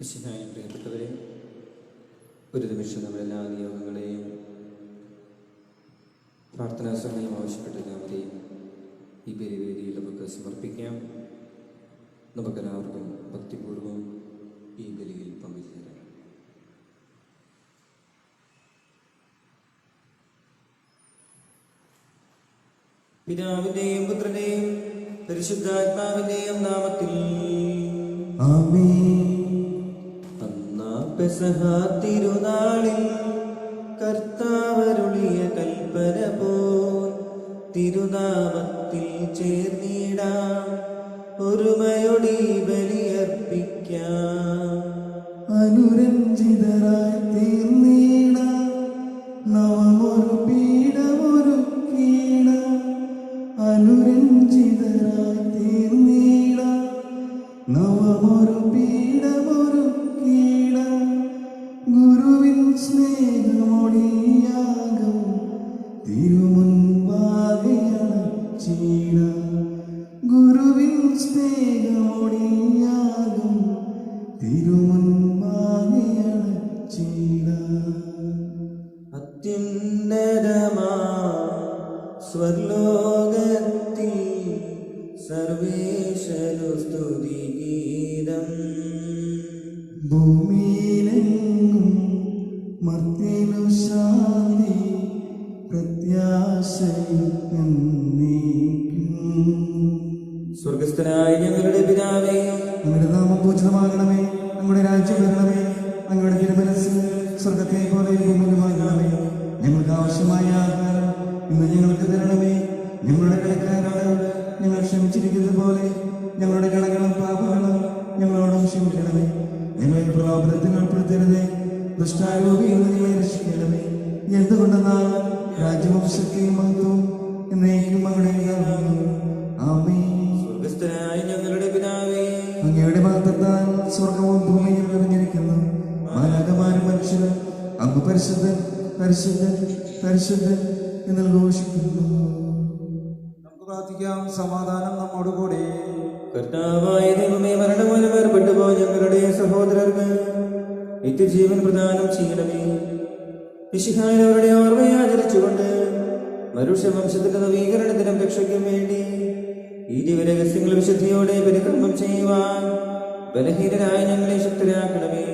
വിശുദ്ധായ പ്രിയപ്പെട്ടവരെ, ഒരു നിമിഷം നമ്മളെല്ലാ നിയോഗങ്ങളെയും പ്രാർത്ഥനാ സമയം ആവശ്യപ്പെട്ട എല്ലാവരെയും ഈ ബലിവേദിയിൽ നമുക്ക് സമർപ്പിക്കാം. നമുക്കെല്ലാവർക്കും ഭക്തിപൂർവ്വം ഈ ബലിയിൽ പങ്കുചേരാം. പിതാവിന്റെയും പുത്രന്റെയും പരിശുദ്ധാത്മാവിന്റെയും നാമത്തിൽ ആമേൻ. പെസഹ തിരുനാളിൽ കർത്താവരുളിയ കൽപ്പന പോൽ തിരുനാമത്തിൽ ചേർന്നിടാം, ഒരുമയോടെ ബലിയർപ്പിക്കാം. അനുരഞ്ജിതരായി തീർന്നിടാം, നവമൊരു പീഠമൊരുക്കിടാം. അനുരഞ്ജിതരായി തീർന്നിടാം, നവമൊരു പീഠമൊരുക്കിടാം. ഗുരുവിൻ സ്നേഹമൊടിയാകും തിരുമുൻപാകെ അണച്ചിടാം. ഗുരുവിൻ സ്നേഹമൊടിയാകും തിരുമുൻപാകെ അണച്ചിടാം. അത്യുന്നതമാ സ്വർലോകത്തിൽ സർവേശ്വരു സ്തുതിഗീതം. ഭൂമിയിലെങ്ങും മർത്യനു ശാന്തി പ്രത്യാശയും സ്വർഗസ്ഥനായ ഞങ്ങളുടെ പിതാവേ, അങ്ങയുടെ നാമം പൂജിതമാകണമേ. അങ്ങയുടെ രാജ്യം വരണമേ. അങ്ങയുടെ തിരുമനസ് സ്വർഗത്തെ പോലെ ഭൂമിയിലുമാകണമേ. ഞങ്ങൾക്ക് ആവശ്യമായ ആഹാരം ഇന്ന് ഞങ്ങൾക്ക് തരണമേ. ഞങ്ങളുടെ കടക്കാരോട് ഞങ്ങൾ ക്ഷമിച്ചിരിക്കുന്നത് പോലെ ഞങ്ങളുടെ കടകളും പാപങ്ങളും ഞങ്ങളോടും ക്ഷമിക്കണമേ. ഞങ്ങളെ പ്രലോഭനത്തിൽ ഉൾപ്പെടുത്തരുതേ, ദുഷ്ടാരൂപിയിൽ നിന്ന് ഞങ്ങളെ രക്ഷിക്കണമേ. എന്തുകൊണ്ടെന്നാൽ രാജ്യവും ശക്തിയും മഹത്വവും എന്നേക്കും അങ്ങയുടേതാകുന്നു. ആമേൻ. സ്വർഗസ്ഥനായ ഞങ്ങളുടെ പിതാവേ, അങ്ങയുടെ മഹത്വത്താൽ സ്വർഗവും ഭൂമിയും നിറഞ്ഞിരിക്കുന്നു. മാലാഖമാരും മനുഷ്യരും അങ്ങ് പരിശുദ്ധൻ പരിശുദ്ധൻ പരിശുദ്ധൻ എന്ന് ഘോഷിക്കുന്നു. നമുക്ക് പ്രാർത്ഥിക്കാം. സമാധാനം നമ്മോടുകൂടെ. കർത്താവായ ദൈവമേ, മരണമൂലം വേർപെട്ടു പോയ ഞങ്ങളുടെ സഹോദരർക്ക് നിത്യജീവൻ പ്രദാനം ചെയ്യണമേ. മിശിഹായുടെ ഓർമ്മയെ ആചരിച്ചുകൊണ്ട് മനുഷ്യവംശത്തിന്റെ നവീകരണത്തിനും രക്ഷയ്ക്കും വേണ്ടി ഈ ദിവരഹസ്യങ്ങൾ വിശുദ്ധിയോടെ പരിക്രമം ചെയ്യുവാൻ ബലഹീനരായ ഞങ്ങളെ ശക്തരാക്കണമേ.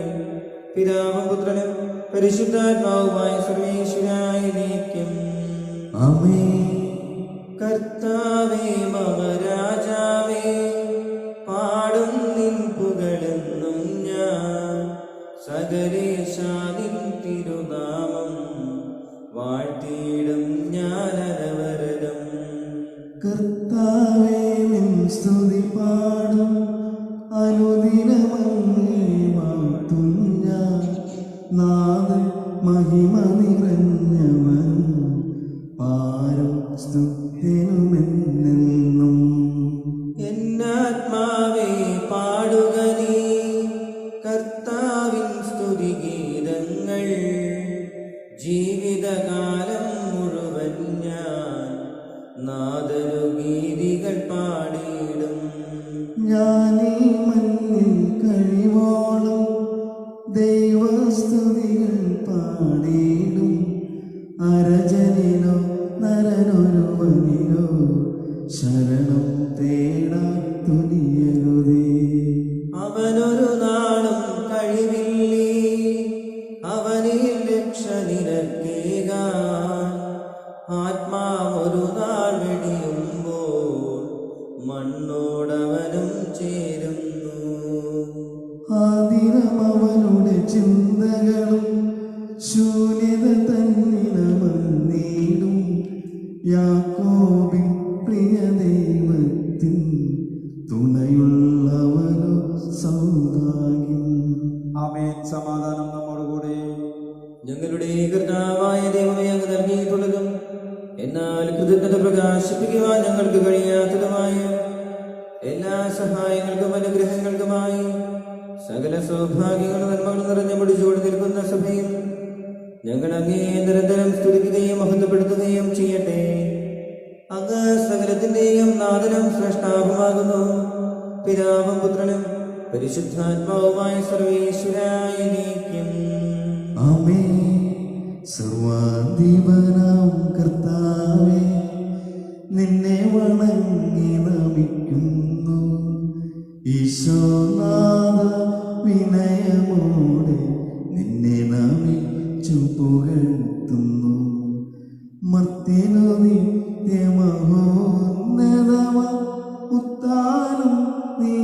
പിതാവും പുത്രനും പരിശുദ്ധാത്മാവുമായ സർവേശ്വരായ നീക്കും. ആമേൻ. കർത്താവേ മമ രാജാവേ, പാടും നിൻ പുകഴെന്നും ഞാൻ. സകലേശാ നിൻ തിരുനാമം വാഴ്ത്തിയിടും ഞാൻ അനവരതം. കർത്താവേ നിൻ സ്തുതി പാടും, അനുദിനമങ്ങേ വാഴ്ത്തും ഞാൻ. നാഥൻ മഹിമ നിറഞ്ഞവൻ, പാരം സ്തുത്യനുമെന്നെന്നും. എന്നാത്മാവേ പാടുക നീ കർത്താവിൻ സ്തുതിഗീതങ്ങൾ. ജീവിതകാലം മുഴുവൻ ഞാൻ നാദനു ഗീതികൾ പാടിയിടും. ഞാനീ മണ്ണിൽ കഴിവോളം ദൈവസ്തുതികൾ പാടിയിടും. അരജനിലോ നരനൊരുവനിലോ ശരണം തേടാൻ തുനിയരുതേ. അവനൊരു നാളും കഴിവില്ലേ, അവനിൽ രക്ഷ നിനക്കേകാൻ. ആത്മാവൊരു നാൾ വെടിയുമ്പോൾ മണ്ണോടവനും ചേരുന്നു. ആ ദിനം അവനുടെ ചിന്തകളും ശൂന്യത തന്നിലമർന്നീടും. യാക്കോബിൻ പ്രിയ ദൈവത്തിൻ തുണയുള്ളവനോ സൗഭാഗ്യം. ആമേൻ. സമാധാനം നമ്മോടുകൂടെ. ഞങ്ങളുടെ കർത്താവായ ദൈവമേ, അങ്ങ് നൽകിയിട്ടുള്ളതും എന്നാൽ കൃതജ്ഞത പ്രകാശിപ്പിക്കുവാൻ ഞങ്ങൾക്ക് കഴിയാത്തതുമായ എല്ലാ സഹായങ്ങൾക്കും അനുഗ്രഹങ്ങൾക്കുമായി സകല സൗഭാഗ്യങ്ങളും നന്മകളും നിറഞ്ഞു മുടിച്ചോടി നിൽക്കുന്ന സഭയിൽ ഞങ്ങൾ അങ്ങേ നിരന്തരം സ്തുതിക്കുകയും മഹത്വപ്പെടുത്തുകയും ചെയ്യട്ടെ. അങ്ങ് സകലത്തിന്റെയും നാഥനും ശ്രേഷ്ഠാവുമാകുന്നു. പിതാവും പുത്രനും പരിശുദ്ധാത്മാവുമായ സർവേശ്വരായ നീക്കും. ആമേൻ. സർവാധിപനാം കർത്താവേ, നിന്നെ വണങ്ങി നമിക്കുന്നു. ഈശോനാഥ, വിനയമോടെ നിന്നെ നമിച്ചു പുകഴ്ത്തുന്നു. മർത്യനു നിത്യമഹോന്നതമാ ഉത്താനം നീ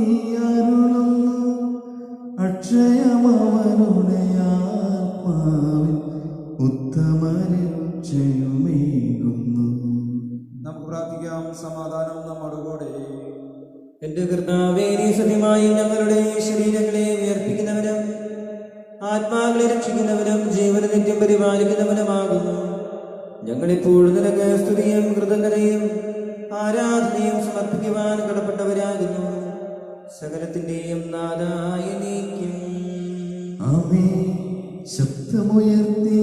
അരുളുന്നു. അക്ഷയമവനുടെ ആത്മാവിൽ ഉത്തമ രക്ഷയുമേകുന്നു. നമുക്ക് പ്രാർത്ഥിക്കാം. സമാധാനം നമ്മുടെ കൂടെ. എന്റെ കർത്താവേ, നീ സത്യമായും ഞങ്ങളുടെ ശരീരങ്ങളെ ഉയർപ്പിക്കുന്നവനും ആത്മാക്കളെ രക്ഷിക്കുന്നവനും ജീവനെ നിത്യം പരിപാലിക്കുന്നവനുമാകുന്നു. ഞങ്ങളിപ്പോഴും നിനക്ക് സ്തുതിയും കൃതജ്ഞതയും ആരാധനയും സമർപ്പിക്കുവാൻ കടപ്പെട്ടവരാകുന്നു. സകലത്തിന്റെയും നാഥായ നീക്കും. ആമേൻ. ശബ്ദമുയർത്തി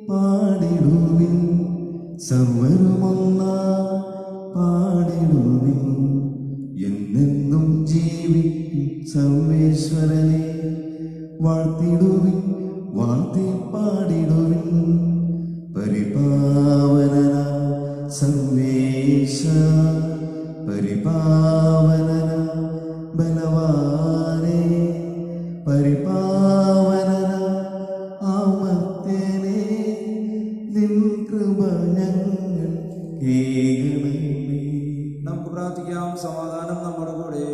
പാടിടുവിൻ, സർവരുമൊന്ന പാടിടുവിൻ. എന്നെന്നും ജീവിക്കും സർവേശ്വരനെ വാഴ്ത്തിടുവിൻ, വാഴ്ത്തി പാടിടുവിൻ. പരിപാവനന സർവേശ, പരിപാവനന ബലവാനേ, പരിപാവനന അമർത്യനേ, നിൻ കൃപ ഞങ്ങൾ കേൾക്കണമേ. നമുക്ക് പ്രാർത്ഥിക്കാം. സമാധാനം നമ്മുടെ കൂടെ.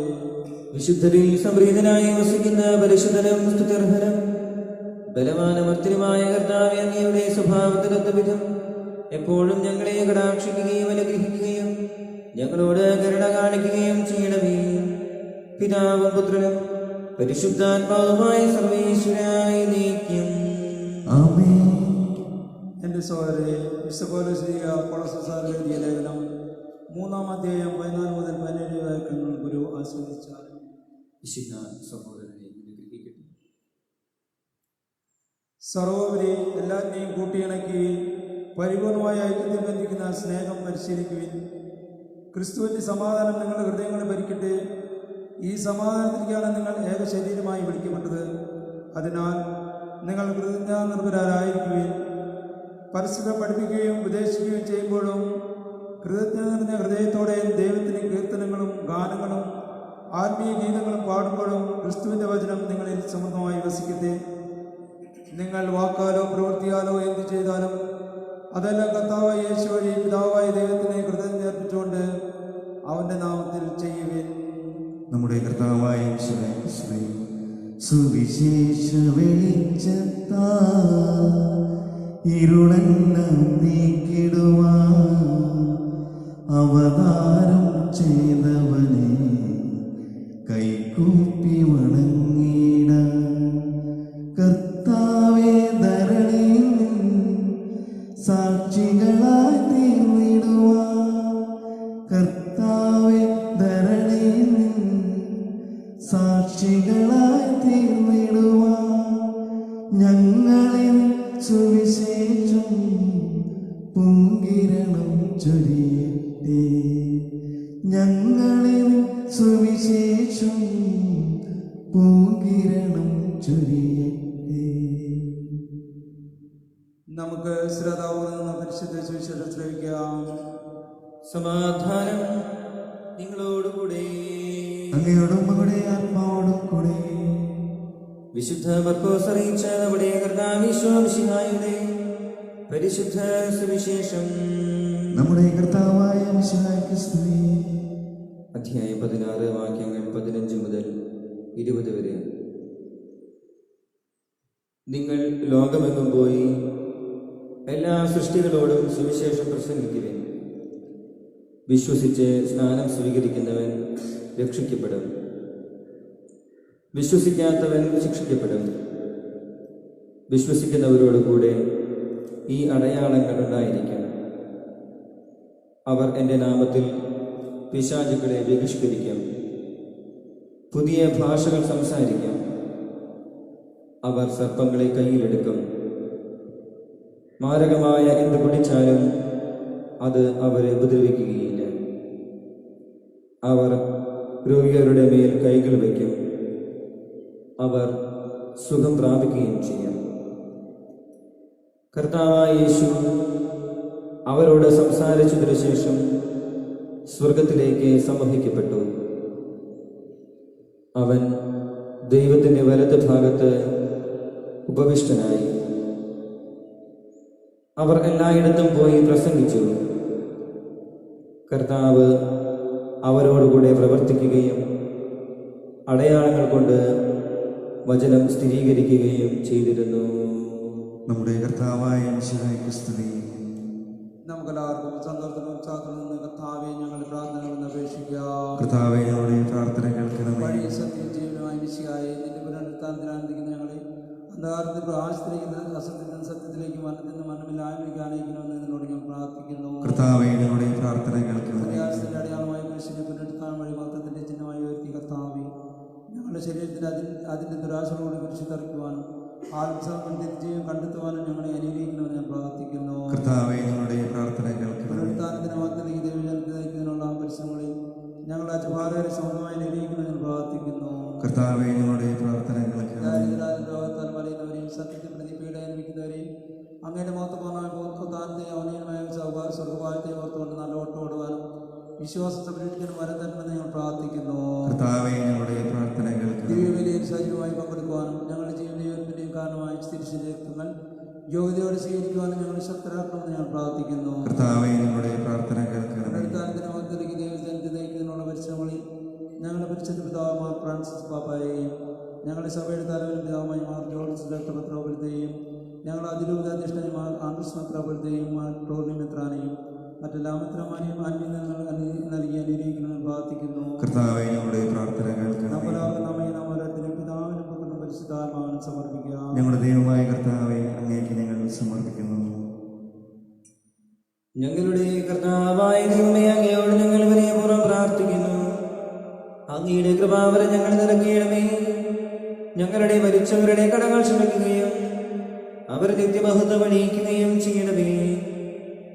വിശുദ്ധരിൽ സംപ്രീതനായി വസിക്കുന്ന പരിശുദ്ധനും സ്തുത്യർഹനും ബലവാനമർത്തിനുമായ കർത്താവേ, അങ്ങയുടെ സ്വഭാവത്തിനൊത്ത വിധം എപ്പോഴും ഞങ്ങളെ കടാക്ഷിക്കുകയും അനുഗ്രഹിക്കുകയും ഞങ്ങളോട് കരുണ കാണിക്കുകയും ചെയ്യണമേ. പിതാവും പുത്രനും പരിശുദ്ധാത്മാവുമായ സർവേശ്വരായ നീക്കും. ആമേൻ. എൻ്റെ സഹോദരരെ, വിശുദ്ധ പൗലോസ് എഴുതിയ ലേഖനം 3-ാം അധ്യായം 14 മുതൽ 17 വാക്യങ്ങൾ ഗുരു ആസ്വദിച്ചാൽ. വിശുദ്ധ സഹോദരനെ അനുഗ്രഹിക്കട്ടെ. സർവോപരി എല്ലാറ്റിനെയും കൂട്ടിയിണക്കുകയും പരിപൂർണമായ ഐക്യത്തിൽ ബന്ധിക്കുന്ന സ്നേഹം പരിശീലിക്കുവിൻ. ക്രിസ്തുവിൻ്റെ സമാധാനം നിങ്ങളുടെ ഹൃദയങ്ങളെ ഭരിക്കട്ടെ. ഈ സമാധാനത്തിലേക്കാണ് നിങ്ങൾ ഏക ശരീരമായി വിളിക്കപ്പെട്ടത്. അതിനാൽ നിങ്ങൾ കൃതജ്ഞതാനിർഭരായിരിക്കുകയും പരസ്പരം പഠിപ്പിക്കുകയും ഉപദേശിക്കുകയും ചെയ്യുമ്പോഴും കൃതജ്ഞത നിറഞ്ഞ ഹൃദയത്തോടെ ദൈവത്തിന് കീർത്തനങ്ങളും ഗാനങ്ങളും ആത്മീയ ഗീതങ്ങളും പാടുമ്പോഴും ക്രിസ്തുവിൻ്റെ വചനം നിങ്ങളിൽ സമൃദ്ധമായി വസിക്കട്ടെ. നിങ്ങൾ വാക്കാലോ പ്രവൃത്തിയാലോ എന്ത് ചെയ്താലും അതെല്ലാം കർത്താവായ യേശു വഴി പിതാവായ ദൈവത്തിനെ കൃതജ്ഞത അർപ്പിച്ചുകൊണ്ട് അവൻ്റെ നാമത്തിൽ ചെയ്യുവിൻ. നമ്മുടെ കർത്താവായ യേശുവേ, സുവിശേഷ വെളിച്ചത്താ ഇരുളെല്ലാം നീക്കിടുവാൻ അവതാരം ചെയ്തവനെ കൈകൂപ്പി വണങ്ങിടാൻ. കർത്താവേ, ധരണിയിൽ സാക്ഷികളായി തീർന്നിടുവാൻ. കർത്താവേ, ധരണിയിൽ സാക്ഷികളായി തീർന്നിടുവാൻ. ഞങ്ങളിൽ സുവിശേഷം പൂങ്കിരണം ചൊരിയട്ടെ. ഞങ്ങളിൽ സുവിശേഷം പൂങ്കിരണം ചൊരിയട്ടെ. നമുക്ക് ശ്രദ്ധാപൂർവ്വം പരിശുദ്ധ സുവിശേഷം ശ്രവിക്കാം. സമാധാനം നിങ്ങളോടുകൂടെ. അങ്ങയോടും അങ്ങയുടെ ആത്മാവോടും കൂടെ. വിശുദ്ധ മർക്കോസ് അറിയിച്ച നമ്മുടെ കർത്താവീശോ മിശിഹായുടെ പരിശുദ്ധ സുവിശേഷം. നമ്മുടെ കർത്താവായ മിശിഹായ്ക്ക് സ്തുതി. അധ്യായം 16 വാക്യങ്ങൾ 15 മുതൽ 20 വരെ. നിങ്ങൾ ലോകമെങ്ങും പോയി എല്ലാ സൃഷ്ടികളോടും സുവിശേഷം പ്രസംഗിക്കുവിൻ. വിശ്വസിച്ച് സ്നാനം സ്വീകരിക്കുന്നവൻ രക്ഷിക്കപ്പെടും, വിശ്വസിക്കാത്തവൻ ശിക്ഷിക്കപ്പെടും. വിശ്വസിക്കുന്നവരോടുകൂടെ ഈ അടയാളങ്ങൾ ഉണ്ടായിരിക്കും. അവർ എൻ്റെ നാമത്തിൽ പിശാചുക്കളെ ബഹിഷ്കരിക്കും, പുതിയ ഭാഷകൾ സംസാരിക്കും, അവർ സർപ്പങ്ങളെ കയ്യിലെടുക്കും, മാരകമായ എന്ത് കുടിച്ചാലും അത് അവരെ ഉപദ്രവിക്കുകയില്ല. അവർ രോഗികളുടെ മേൽ കൈകൾ വയ്ക്കും, അവർ സുഖം പ്രാപിക്കുകയും ചെയ്യും. കർത്താവായ യേശു അവരോട് സംസാരിച്ചതിനു ശേഷം സ്വർഗത്തിലേക്ക് സംവഹിക്കപ്പെട്ടു. അവൻ ദൈവത്തിൻ്റെ വലത് ഭാഗത്ത് ഉപവിഷ്ടനായി. അവർ എല്ലായിടത്തും പോയി പ്രസംഗിച്ചു. കർത്താവ് അവരോടുകൂടെ പ്രവർത്തിക്കുകയും അടയാളങ്ങൾ കൊണ്ട് വചനം സ്ഥിരീകരിക്കുകയും ചെയ്തിരുന്നു. നമ്മുടെ കർത്താവായ മിശിഹായ്ക്ക് സ്തുതി. നമുക്കെല്ലാവർക്കും സന്തോഷത്തിനും ഉത്സാഹത്തിനും നിന്ന് കർത്താവെ ഞങ്ങളുടെ പ്രാർത്ഥനകളെന്ന് അപേക്ഷിക്കാം. കർത്താവേ, ഞങ്ങളുടെ പ്രാർത്ഥന കേൾക്കണമേ. വഴി സത്യം ജീവനുമായ മിശിഹായെ നിന്റെ പുനരുത്ഥാനത്തിൽ ആനന്ദിക്കുന്ന ഞങ്ങളെ അന്ധകാരത്തിൽ പ്രകാശത്തിലേക്ക് അസത്യത്തിൽ നിന്ന് സത്യത്തിലേക്ക് മരണത്തിൽ നിന്ന് മരണമില്ലായ്മയ്ക്ക് ആനയിക്കണമെന്ന് നിന്നോട് ഞാൻ പ്രാർത്ഥിക്കുന്നു. കർത്താവേ, ഞങ്ങളുടെ പ്രാർത്ഥന കേൾക്കണമേ. പ്രയാസത്തിന്റെ അടയാളമായ മനുഷ്യനെ പുനരുത്ഥാനം വഴി മഹത്വത്തിന്റെ ചിഹ്നമായി ഉയർത്തി കർത്താവെ ഞങ്ങളുടെ ശരീരത്തിൽ അതിന്റെ ദുരാശകളോട് കുരിശ് തറയ്ക്കുവാനും ആത്മസമർപ്പണത്തിൽ കണ്ടെത്തുവാനും ഞങ്ങളെ അനുഗ്രഹിക്കണമെന്ന് ഞാൻ പ്രാർത്ഥിക്കുന്നു. കർത്താവേ, ഞങ്ങളുടെ പ്രാർത്ഥന കേൾക്കണമേ. പുനരുത്ഥാനത്തിന് മഹത്വത്തിലേക്ക് ദൈവജനത്തെ നയിക്കുന്നതിനുള്ള പരിശ്രമങ്ങളിൽ ഞങ്ങളുടെ അച്ഛഭാരകരെ സ്വന്തമായി അനുഗ്രഹിക്കണമെന്ന് ഞാൻ പ്രാർത്ഥിക്കുന്നു. കർത്താവേ, ഞങ്ങളുടെ പ്രാർത്ഥന കേൾക്കണമേ. രോഗത്താൽ വലയുന്നവരെയും സത്യത്തിൽ പ്രതിപീഡ അനുഭവിക്കുന്നവരെയും അങ്ങയുടെ മഹത്വപൂർണ്ണമായ ബോധത്താനത്തെയും അവനീയമായ സ്വർഗഭാഗത്തെയും ഓർത്തുകൊണ്ട് നല്ല ഓട്ടോടുവാനും വിശ്വാസം സംരക്ഷിക്കാനും വരം തരണമെന്ന് ഞങ്ങൾ പ്രാർത്ഥിക്കുന്നു. കർത്താവേ, ഞങ്ങളുടെ പ്രാർത്ഥന കേൾക്കണമേ. ദിവ്യബലിയിൽ സജീവമായി പങ്കെടുക്കുവാനും ഞങ്ങളുടെ ജീവനത്തിന്റെയും കാരണമായി തിരിച്ചുരക്തങ്ങൾ യോഗ്യതയോടെ സ്വീകരിക്കുവാനും ഞങ്ങൾ ശക്തരാക്കണമെന്ന് ഞങ്ങൾ പ്രാർത്ഥിക്കുന്നു. കർത്താവേ, ഞങ്ങളുടെ പ്രാർത്ഥന കേൾക്കണമേ. പുനരുത്ഥാനത്തിന് മഹത്വത്തിലേക്ക് ദൈവജനത്തെ നയിക്കുന്നതിനുള്ള പരിശ്രമങ്ങളിൽ ഞങ്ങളുടെ പരിശുദ്ധ പിതാവുമായ ഫ്രാൻസിസ് പാപ്പായെയും ഞങ്ങളുടെ സഭയുടെ തലവനും പിതാവുമായി മാർ ജോർജ് മെത്രാപ്പൊലീത്തയെയും ഞങ്ങളുടെ അതിരൂപതാധ്യക്ഷനായ മാർ ആൻഡ്രൂസ് മെത്രാപ്പൊലീത്തയെയും മാർ ടോർണി മെത്രാനെയും മറ്റെല്ലാ മെത്രാന്മാരെയും ആത്മീയങ്ങൾ നൽകി അനുഗ്രഹിക്കണമെന്ന് പ്രാർത്ഥിക്കുന്നു. കർത്താവേ, ഞങ്ങളുടെ പ്രാർത്ഥന കേൾക്കണമേ. നമ്മോരോരുത്തരും പിതാവിനും പുത്രനും പരിശുദ്ധാത്മാവിനും സമർപ്പിക്കാം. ഞങ്ങളുടെ ദൈവമായ കർത്താവേ, അങ്ങേക്ക് ഞങ്ങൾ സമർപ്പിക്കുന്നു. ഞങ്ങളുടെ കർത്താവായ ദൈവമേ, അങ്ങയോട് ഞങ്ങൾ വിനയപൂർവ്വം പ്രാർത്ഥിക്കുന്നു. അങ്ങയുടെ കൃപാവരം ഞങ്ങൾ നിറയ്ക്കണമേ. ഞങ്ങളുടെ മരിച്ചവരുടെ കടങ്ങൾ ക്ഷമിക്കുകയും അവർ നിത്യമഹത്വം അണിയിക്കുകയും ചെയ്യണമേ.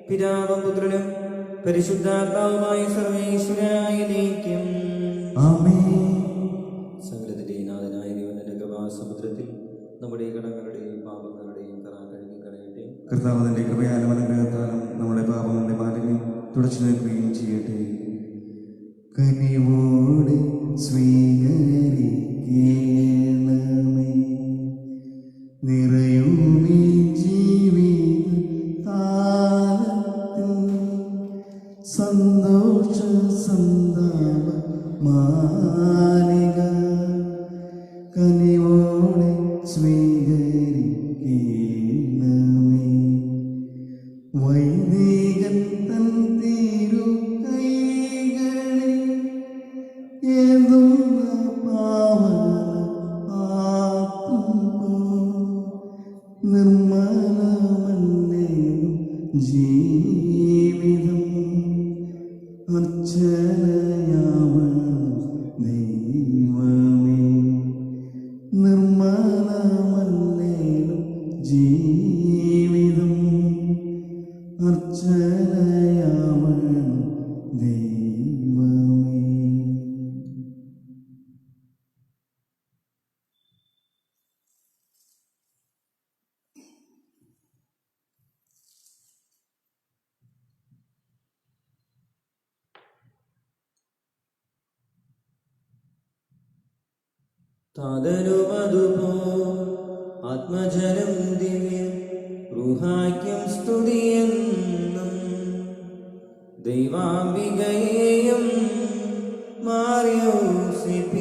പിതാവും പുത്രനും പരിശുദ്ധാത്മാവുമായ സർവേശ്വരായ നീക്കും. ആമേൻ. സകലത്തിന്റെ നാഥനായ ദൈവത്തിന്റെ കൃപാസമുദ്രത്തിൽ നമ്മുടെ കടങ്ങളുടെയും പാപങ്ങളുടെയും കറ കഴുകി കളയട്ടെ. കർത്താവ് തന്റെ കൃപയാലും അനുഗ്രഹത്താലും നമ്മുടെ പാപങ്ങളുടെ മാലിന്യം തുടച്ചു നിൽക്കുകയും ചെയ്യട്ടെ. കനിവോടെ സ്വീകരിക്കണമേ നിറയുമീ ജീവിത താലത്തിൽ സന്തോഷ സന്താപ മാലിക കനിവോടെ സ്വീകരിക്കണമേ. വൈദികൻ തൻ തിരു കൈകളിൽ ഏതുന്ന പാവന ആത്മ നിർമ്മലമന്നേനും ജീവിതം അർച്ചനയാവണം ദൈവമേ. നിർമ്മലമന്നേനും ജീവിതം അർച്ചനയാവണം ദൈവമേ. താതനുമതുപോ ആത്മജനം ദിവ്യ റുഹായ്ക്കും സ്തുതിയെന്നും ദൈവാംബികയെയും മാറിയോസിപ്പിനെയും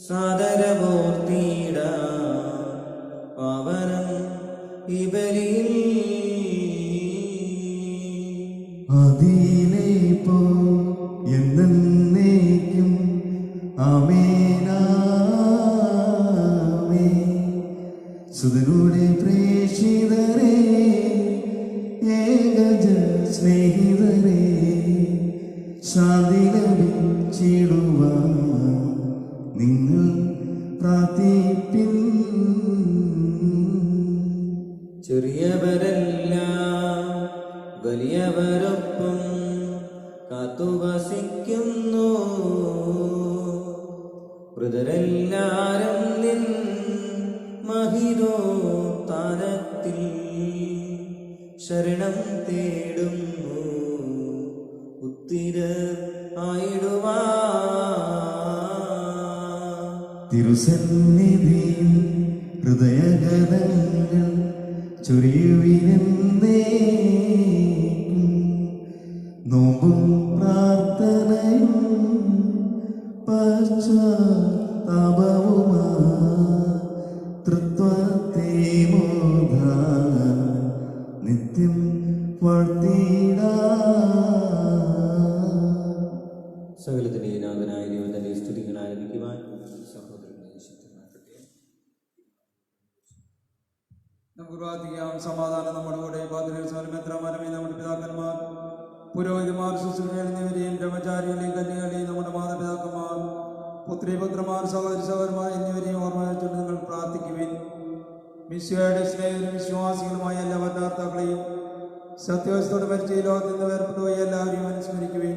സാദരമൂർത്തിയിട പാവനം ഈ ബലിയിൽ അതിലേ പോ എന്നേക്കും ആമേനാമേൻ. സുതനുടെ പ്രേക്ഷിതരേ, ഏകജ സ്നേഹിതരേ, ശാന്തി ലഭിച്ചിടുവാൻ നിങ്ങൾ പ്രാർത്ഥിപ്പിൻ. ചെറിയവരെല്ലാം വലിയവരൊപ്പം കാത്തുവസിക്കുന്നു. മൃതരെല്ലാരും നിൻ മഹിതോത്താനത്തിൽ ശരണം തേടുന്നു ഉത്തിര ആയിടുവാ. തിരുസന്നിധിയിൽ ഹൃദയഗതങ്ങൾ ചൊരിയുവിനെന്നേക്കും നോമ്പും പ്രാർത്ഥനയും പശ്ചാത്താപവുമാ തൃത്വത്തെ മോദാ നിത്യം വാഴ്ത്തിടാ. സകലത്തിൻ്റെ നാഥനായ ദൈവത്തിൻ്റെ സ്തുതികൾ ആരംഭിക്കുവാൻ സഹോദരങ്ങളെ ശക്തമാക്കട്ടെ. നമുക്ക് പ്രാർത്ഥിക്കാം. സമാധാനം നമ്മുടെ കൂടെ. പാതിരേശ്വരമെത്രമാരമേ നമ്മുടെ പിതാക്കന്മാർ, പുരോഹിതന്മാർ, ശുശ്രൂഷകൾ എന്നിവരെയും ബ്രഹ്മചാരികളെയും കന്യകളെയും നമ്മുടെ മാതാപിതാക്കന്മാർ, പുത്രിപുത്രന്മാർ, സഹോദരി സഹോദരന്മാർ എന്നിവരെയും ഓർമ്മ വെച്ചുകൊണ്ട് നിങ്ങൾ പ്രാർത്ഥിക്കുവിൻ. മിശിഹായുടെ സ്നേഹിതരും വിശ്വാസികളുമായ എല്ലാ ഭരണകർത്താക്കളെയും സത്യവസ്ഥയോടെ മരിച്ച ഈ ലോകത്തിൽ നിന്ന് വേർപെട്ടുപോയി എല്ലാവരെയും അനുസ്മരിക്കുവിൻ.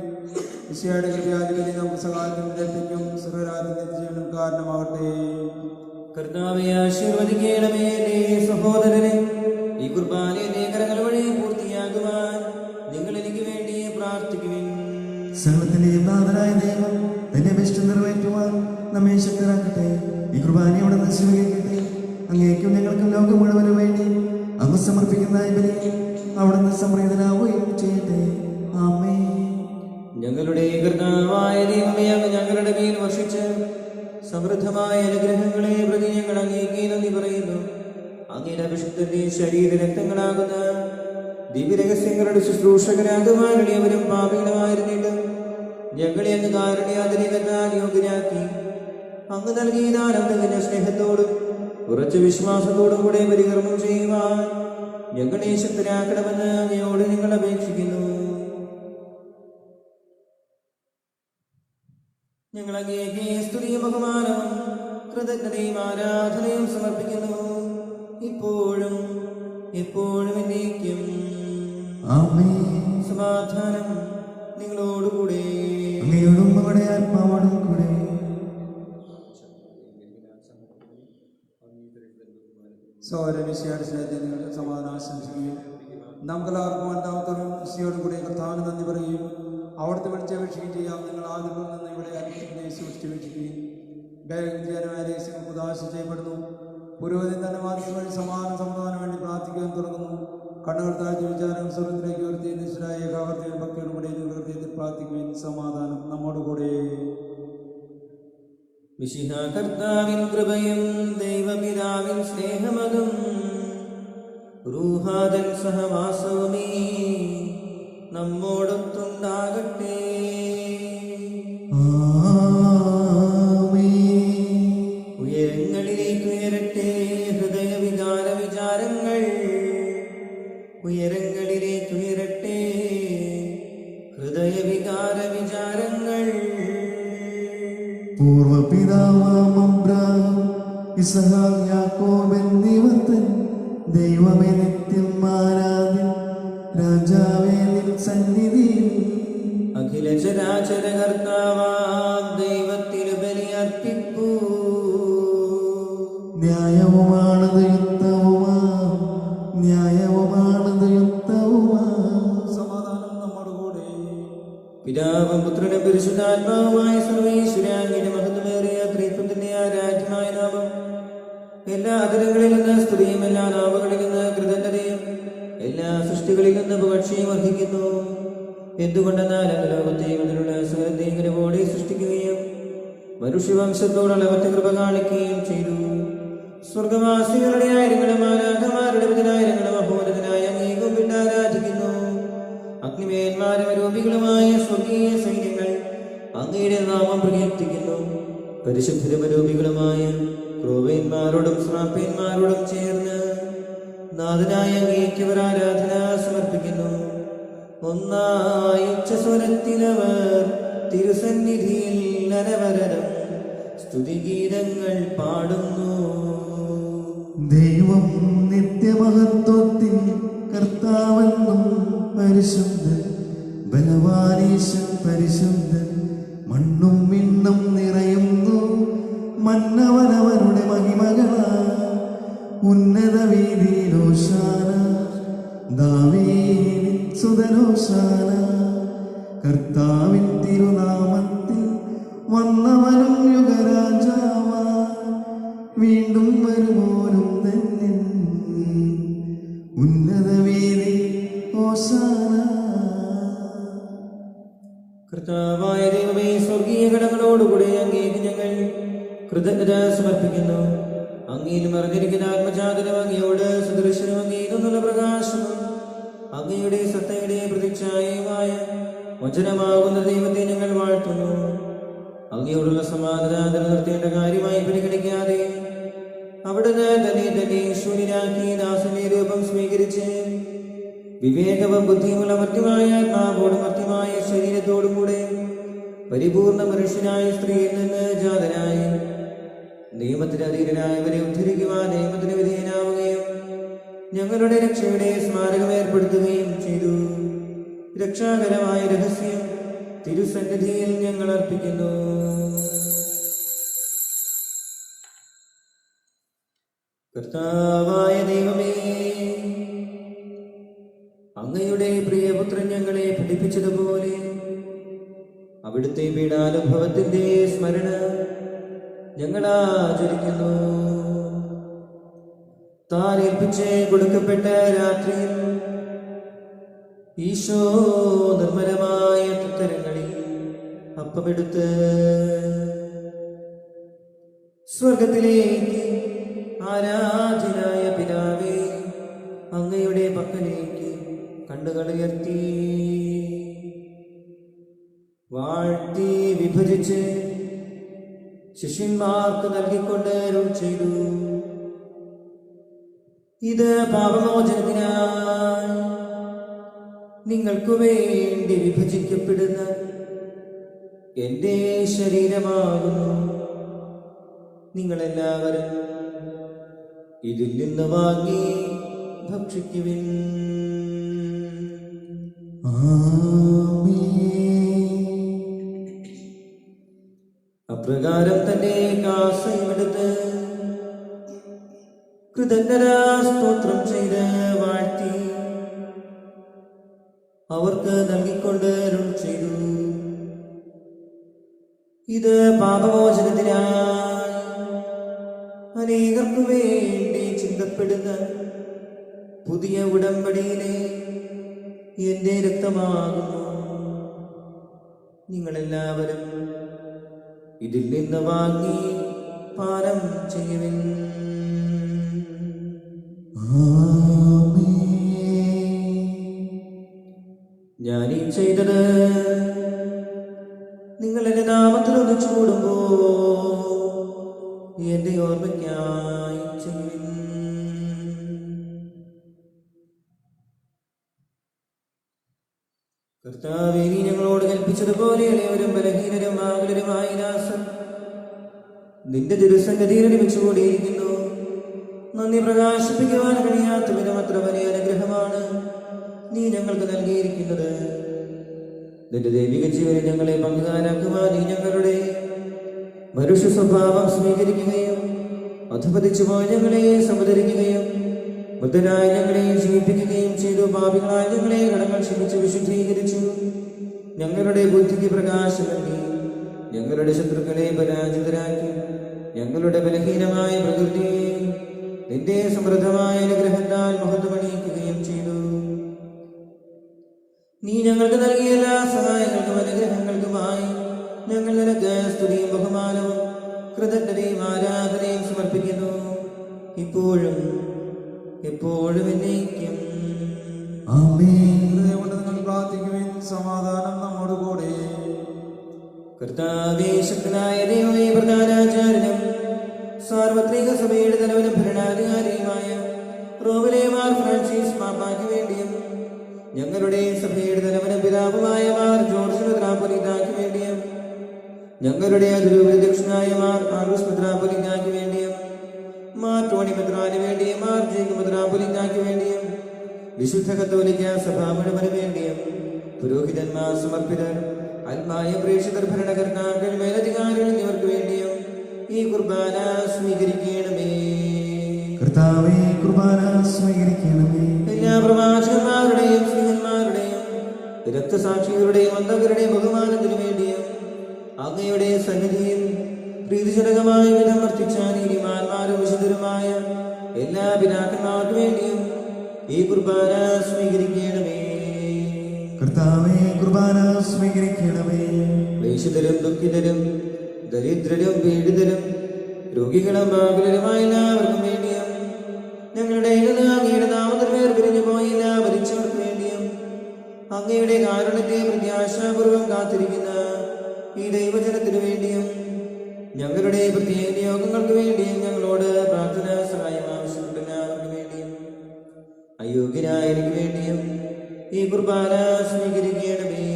മിശിഹായുടെ കൃപയാധിപതി നമുക്ക് സഹായത്തിനും രക്ഷയ്ക്കും സർവ്വരാജ്യത്തിനും ജീവനും കാരണമാകട്ടെ. കർത്താവേ, ആശീർവദിക്കണമേ എന്റെ സഹോദരനെ. ഈ കുർബാനയുടെ കരങ്ങൾ വഴി പൂർത്തിയാകുവാൻ നിങ്ങൾ എനിക്ക് വേണ്ടി പ്രാർത്ഥിക്കുവിൻ. സകലത്തിന്റെയും നാഥനായ ദൈവം തന്റെ അഭിഷ്ടം നിറവേറ്റുവാൻ നമ്മെ ശക്തരാക്കട്ടെ. ഈ കുർബാനയോടെ സ്വീകരിക്കട്ടെ. അങ്ങേക്കും ഞങ്ങൾക്കും ലോകം മുഴുവനും വേണ്ടി അങ്ങ് സമർപ്പിക്കുന്ന ബലി അവിടുന്ന് സംപ്രീതനാവുകയും ചെയ്യട്ടെ. ആമേൻ. ഞങ്ങളുടെ കർത്താവായ ദൈവമേ, അങ്ങ് ഞങ്ങളുടെ മേൽ വർഷിച്ച് സമൃദ്ധമായ അനുഗ്രഹങ്ങളെ പ്രതി ഞങ്ങൾ അങ്ങേക്ക് നന്ദി പറയുന്നു. അങ്ങയുടെ അഭിഷിക്തന്റെ ശരീര രക്തങ്ങളാകുന്ന ദിവ്യരഹസ്യങ്ങളുടെ ശുശ്രൂഷകരാകുവാൻ എളിയവരും പാപികളുമായിരുന്നിട്ട് ഞങ്ങളെ അങ്ങ് കാരുണ്യാതിരികത്താൽ യോഗ്യരാക്കി. അങ്ങ് നൽകിയ ദാനം തികഞ്ഞ സ്നേഹത്തോടും ഉറച്ച വിശ്വാസത്തോടും കൂടെ പരികർമ്മം ചെയ്യുവാൻ ഞങ്ങളെ ശക്തരാക്കണമെന്ന് അങ്ങയോട് നിങ്ങൾ അപേക്ഷിക്കുന്നു. ഞങ്ങൾ അങ്ങേക്ക് സ്തുതിയും ബഹുമാനവും കൃതജ്ഞതയും ആരാധനയും സമർപ്പിക്കുന്നു, ഇപ്പോഴും എപ്പോഴും എന്നേക്കും. ആമേൻ. സമാധാനം നിങ്ങളോടുകൂടെ. അങ്ങയോടും അങ്ങയുടെ ആത്മാവോടും കൂടെ. സൗരവിശയുടെ സ്നേഹത്തെ നിങ്ങൾ സമാധാനം ആശംസിക്കുകയും നമുക്കെല്ലാവർക്കും രണ്ടാമത്തോടും വിശയോടും കൂടി കർത്താവിന് നന്ദി പറയുകയും അവിടുത്തെ വിളിച്ചപേക്ഷിക്കുകയും ചെയ്യാം. നിങ്ങൾ ആദ്യം നിന്ന് ഇവിടെ അനുഷ്ഠിക്കുകയും സൂക്ഷിച്ച് വീക്ഷിക്കുകയും ദൈവജനമായ രഹസ്യങ്ങൾക്ക് ഉദാശ ചെയ്യപ്പെടുന്നു. പുരോഹിതൻ തന്നെ മാധ്യമ വഴി സമാധാനം വേണ്ടി പ്രാർത്ഥിക്കാൻ തുടങ്ങുന്നു. കണ്ണുകൾ താഴ്ച വിചാരം സ്വർഗത്തിലേക്ക് ഉയർത്തി നിശ്ചരായ ഏകാവർത്തിയും ഭക്തിയോടും കൂടി നിങ്ങളുടെ ഹൃദയത്തിൽ പ്രാർത്ഥിക്കുകയും സമാധാനം നമ്മോടുകൂടെ. മിശിഹാ കർത്താവിൻ കൃപയും ദൈവപിതാവിൻ സ്നേഹമതും റൂഹാദൻ സഹവാസവുമേ നമ്മോടൊത്തുണ്ടാകട്ടെ. ഉയരങ്ങളിലേക്ക് ഉയരട്ടെ ഹൃദയവികാര വിചാരങ്ങൾ, ഉയരങ്ങളിലേക്ക് ഉയരട്ടെ ഹൃദയവികാര വിചാരങ്ങൾ. പൂർവപിതാവാം അബ്രാഹാം, ഇസ്ഹാക്ക്, യാക്കോബ് എന്നിവർത്തൻ ദൈവമേ നിത്യം ആരാധ്യൻ, രാജാവേ നിൻ സന്നിധിയിൽ അഖില ചരാചര കർത്താവാം ദൈവത്തിന് ബലിയർപ്പിപ്പൂ. ന്യായവുമാണത് യുക്തവുമാ, ന്യായവുമാണത് യുക്തവുമാ. സമാധാനം നമ്മോടുകൂടെ. പിതാവും പുത്രനും പരിശുദ്ധാത്മാവുമായ സർവ്വേശ്വരാങ്ങിന്റെ മഹത്വമേറിയ ത്രിത്വത്തിന്റെ ആരാധ്യമായ നാമം എല്ലാ അതിരങ്ങളിൽ നിന്ന് സ്തുതിയും എല്ലാ നാവുകളിൽ നിന്ന് കൃതജ്ഞതയും എല്ലാ സൃഷ്ടികളിൽ നിന്ന് പുകഴ്ചയും അർഹിക്കുന്നു. എന്തുകൊണ്ടെന്നാൽ അങ്ങ് ലോകത്തെയും അതിലുള്ള സകലത്തെയും കരുവോടെ സൃഷ്ടിക്കുകയും മനുഷ്യവംശത്തോടുള്ള കൃപ കാണിക്കുകയും ചെയ്തു. സ്വർഗവാസികളുടെ ആയിരങ്ങളും മാലാഖമാരുടെ പതിനായിരങ്ങളും അഹോരതനായ അങ്ങേക്കും വിട്ടാരാധിക്കുന്നു. അഗ്നിമേന്മാരും രൂപികളുമായ സ്വർഗീയ സൈന്യങ്ങൾ അങ്ങയുടെ നാമം പ്രകീർത്തിക്കുന്നു. പരിശുദ്ധരൂപികളുമായ ക്രോവേന്മാരോടും ശ്രാപ്പേന്മാരോടും ചേർന്ന് നാഥനായ അങ്ങേക്ക് അവർ ആരാധന സമർപ്പിക്കുന്നു. ഒന്നായി ഉച്ചസ്വരത്തിലവർ തിരുസന്നിധിയിൽ അനവരതം സ്തുതിഗീതങ്ങൾ പാടുന്നു. ദൈവം നിത്യമഹത്വത്തിൽ കർത്താവെന്നും പരിശുദ്ധൻ, ബലവാനീശൻ പരിശുദ്ധൻ, മണ്ണും വിണ്ണും നിറയുന്നു മന്നവനവനുടെ മഹിമകളാ ഉന്നത വീതിയിലോശാന ദാവീദിൻ സുതനോശാന കർത്താവിൻ തിരുനാമത്തിൽ വന്നവനും യുഗരാജാവാ വീണ്ടും വരുമോനും തന്നെ ഉന്നത വീതി ഓശാന. കർത്താവായ ദൈവമേ, സ്വർഗീയ ഗണങ്ങളോടുകൂടെ അങ്ങേക്ക് ഞങ്ങൾ കൃതജ്ഞത സമർപ്പിക്കുന്നു. അങ്ങയിൽ മറിഞ്ഞിരിക്കുന്ന ആത്മജാതനും അങ്ങയോട് സുദർശനം അങ്ങയിൽ നിന്നുള്ള പ്രകാശവും അങ്ങയുടെ സത്തയുടെ പ്രതിച്ഛായയുമായ വചനമാകുന്ന ദൈവത്തെ ഞങ്ങൾ വാഴ്ത്തുന്നു. അങ്ങയോടുള്ള സമാധാനം നിലനിർത്തേണ്ട കാര്യമായി പരിഗണിക്കാതെ അവിടുന്ന് തന്നെ ശൂന്യനാക്കി ദാസന്റെ രൂപം സ്വീകരിച്ച് വിവേകവും ബുദ്ധിയുമുള്ള മർത്യമായ ആത്മാവോടും മർത്യമായ ശരീരത്തോടും കൂടെ പരിപൂർണ മനുഷ്യനായ സ്ത്രീയിൽ നിന്ന് ജാതനായി നിയമത്തിന് അധീനരായവരെ ഉദ്ധരിക്കുവാൻ നിയമത്തിന് വിധേയനാവുകയും ഞങ്ങളുടെ രക്ഷയുടെ സ്മാരകം ഏർപ്പെടുത്തുകയും ചെയ്തു. രക്ഷാകരമായ രഹസ്യം തിരുസന്നിധിയിൽ ഞങ്ങൾ അർപ്പിക്കുന്നു. കർത്താവായ ദൈവമേ, അങ്ങയുടെ പ്രിയപുത്രൻ ഞങ്ങളെ പഠിപ്പിച്ചതുപോലെ അവിടുത്തെ പീഡാനുഭവത്തിന്റെ സ്മരണ ഞങ്ങൾ ആചരിക്കുന്നു. താൻ ഏൽപ്പിച്ച് കൊടുക്കപ്പെട്ട രാത്രിയിൽ ഈശോ നിർമ്മലമായ തുത്തരങ്ങളിൽ അപ്പമെടുത്ത് സ്വർഗത്തിലേക്ക് ആരാധനായ പിതാവേ അങ്ങയുടെ പക്കലേക്ക് കണ്ണുകൾ ഉയർത്തി വാഴ്ത്തി വിഭജിച്ച് ശിഷ്യന്മാർക്ക് നൽകിക്കൊണ്ട് അരുൾ ചെയ്തു: ഇത് പാപമോചനത്തിനായി നിങ്ങൾക്കു വേണ്ടി വിഭജിക്കപ്പെടുന്ന എന്റെ ശരീരമാകുന്നു. നിങ്ങളെല്ലാവരും ഇതിൽ നിന്ന് വാങ്ങി ഭക്ഷിക്കുവിൻ. അപ്രകാരം തന്നെ കാസയുമെടുത്ത് കൃതജ്ഞതാ സ്തോത്രം ചെയ്ത് വാഴ്ത്തി അവർക്ക് നൽകിക്കൊണ്ട് അരുൾ ചെയ്തു: ഇത് പാപമോചനത്തിനായി അനേകർക്കു വേണ്ടി ചിന്തപ്പെടുന്ന പുതിയ ഉടമ്പടിയിലെ എന്റെ രക്തമാകുന്നു. നിങ്ങളെല്ലാവരും ഇതിൽ നിന്ന് വാങ്ങി പാനം ചെയ്യുവിൻ. ഞാനീ ചെയ്തത് നിങ്ങൾ എന്റെ നാമത്തിൽ ഒന്നിച്ചു കൂടുമ്പോ എന്റെ ഓർമ്മയ്ക്കായി ചെയ്യുവിൻ. കർത്താവേ, നീ ഞങ്ങളോട് കൽപ്പിച്ചതുപോലെ ഇളയവരും ബലഹീനരും ആകുലരുമായ ദാസർ നിന്റെ തിരുസന്നിധിയിൽ ഒരുമിച്ച് കൂടിയിരിക്കുന്നു. നന്ദി പ്രകാശിപ്പിക്കുവാൻ കഴിയാത്ത വിധം അത്ര വലിയ അനുഗ്രഹമാണ് നീ ഞങ്ങൾക്ക് നൽകിയിരിക്കുന്നത്. നിന്റെ ദൈവിക ജീവനെ ഞങ്ങളെ പങ്കുകാരാക്കുവാൻ നീ ഞങ്ങളുടെ മനുഷ്യ സ്വഭാവം സ്വീകരിക്കുകയും അധപതിച്ചു പോയ ഞങ്ങളെ സമുദരിക്കുകയും ബുദ്ധരായ ഞങ്ങളെ ജീവിപ്പിക്കുകയും ചെയ്തു. പാപികളായ ഞങ്ങളെ കടങ്ങൾ ക്ഷമിച്ച് വിശുദ്ധീകരിച്ചു. ഞങ്ങളുടെ ബുദ്ധിക്ക് പ്രകാശം നൽകി ഞങ്ങളുടെ ശത്രുക്കളെ പരാജിതരാക്കി. ഞങ്ങളുടെ ബലഹീനമായ പ്രകൃതിയെ നിന്റെ സമൃദ്ധമായ അനുഗ്രഹത്താൽ മഹത്വമണിയിക്കുകയും ചെയ്തു. നീ ഞങ്ങൾക്ക് നൽകിയ എല്ലാ സഹായങ്ങൾക്കും അനുഗ്രഹങ്ങൾക്കുമായി ഞങ്ങൾ നിനക്ക് സ്തുതിയും ബഹുമാനവും കൃതജ്ഞതയും ആരാധനയും സമർപ്പിക്കുന്നു, ഇപ്പോഴും എപ്പോഴും എന്നേക്കും. ഹൃദയം കൊണ്ട് നിങ്ങൾ പ്രാർത്ഥിക്കുവിൻ. സമാധാനം നമ്മോട് കൂടെ. കർത്താവേ, ശക്തനായ ദൈവമേ, പ്രധാനാചാര്യനും സാർവത്രിക സഭയുടെ തലവനും ഭരണാധികാരിയുമായ റോമിലെ മാർ ഫ്രാൻസിസ് പാപ്പായ്ക്ക് വേണ്ടിയും ഞങ്ങളുടെ സഭയുടെ തലവനും പിതാവുമായ മാർ ജോർജ് മെത്രാപ്പൊലീത്തായ്ക്ക് വേണ്ടിയും ഞങ്ങളുടെ അതിരൂപദക്ഷിണായ മാർ ആർവിസ് മെത്രാപ്പൊലീത്തായ്ക്ക് വേണ്ടിയും മാർ ടോണി മെത്രാന് വേണ്ടിയും മാർ ജേക്കബ് മെത്രാപ്പൊലീത്തായ്ക്ക് വേണ്ടിയും വിശുദ്ധ കത്തോലിക്ക സഭാ മുഴുവന് വേണ്ടിയും പുരോഹിതന്മാർ, സമർപ്പിതർ, ആത്മായ പ്രേക്ഷിതർ, ഭരണകർത്താക്കൾ, മേലധികാരികൾ എന്നിവർക്ക് വേണ്ടിയും ഈ കുർബാന സ്വീകരിക്കണമേ. കർത്താവേ, കുർബാന സ്വീകരിക്കണമേ. എല്ലാ പ്രവാചകന്മാരുടെയും സ്ത്രീഹന്മാരുടെയും രക്തസാക്ഷികളുടെയും അന്തകരുടെയും ബഹുമാനത്തിനു വേണ്ടിയും അങ്ങയുടെ സന്നിധിയിൽ പ്രീതിജനകമായ വിധം വർത്തിച്ച നീതിമാന്മാരും വിശുദ്ധരുമായ എല്ലാ പിതാക്കന്മാർക്കു വേണ്ടിയും ഈ കുർബാന സ്വീകരിക്കണമേ. കർത്താവേ, കുർബാന സ്വീകരിക്കണമേ. ക്ലേശിതരും ദുഃഖിതരും ദരിദ്രരും പീഡിതരും രോഗികളും പാപികളുമായ എല്ലാവർക്കും വേണ്ടിയും ഞങ്ങളുടെ അങ്ങയുടെ നാമത്തിൽ വേർപിരിഞ്ഞു പോയ എല്ലാ മരിച്ചവർക്ക് വേണ്ടിയും അങ്ങയുടെ കാരുണ്യത്തെ പ്രത്യാശാപൂർവം കാത്തിരിക്കുന്ന ഈ ദൈവജനത്തിനു വേണ്ടിയും ഞങ്ങളുടെ പ്രത്യേക നിയോഗങ്ങൾക്ക് വേണ്ടിയും ഞങ്ങളോട് പ്രാർത്ഥന സഹായം ആവശ്യപ്പെട്ട എല്ലാവർക്കും വേണ്ടിയും അയോഗ്യനായ എനിക്ക് വേണ്ടിയും ഈ കുർബാന സ്വീകരിക്കണമേ.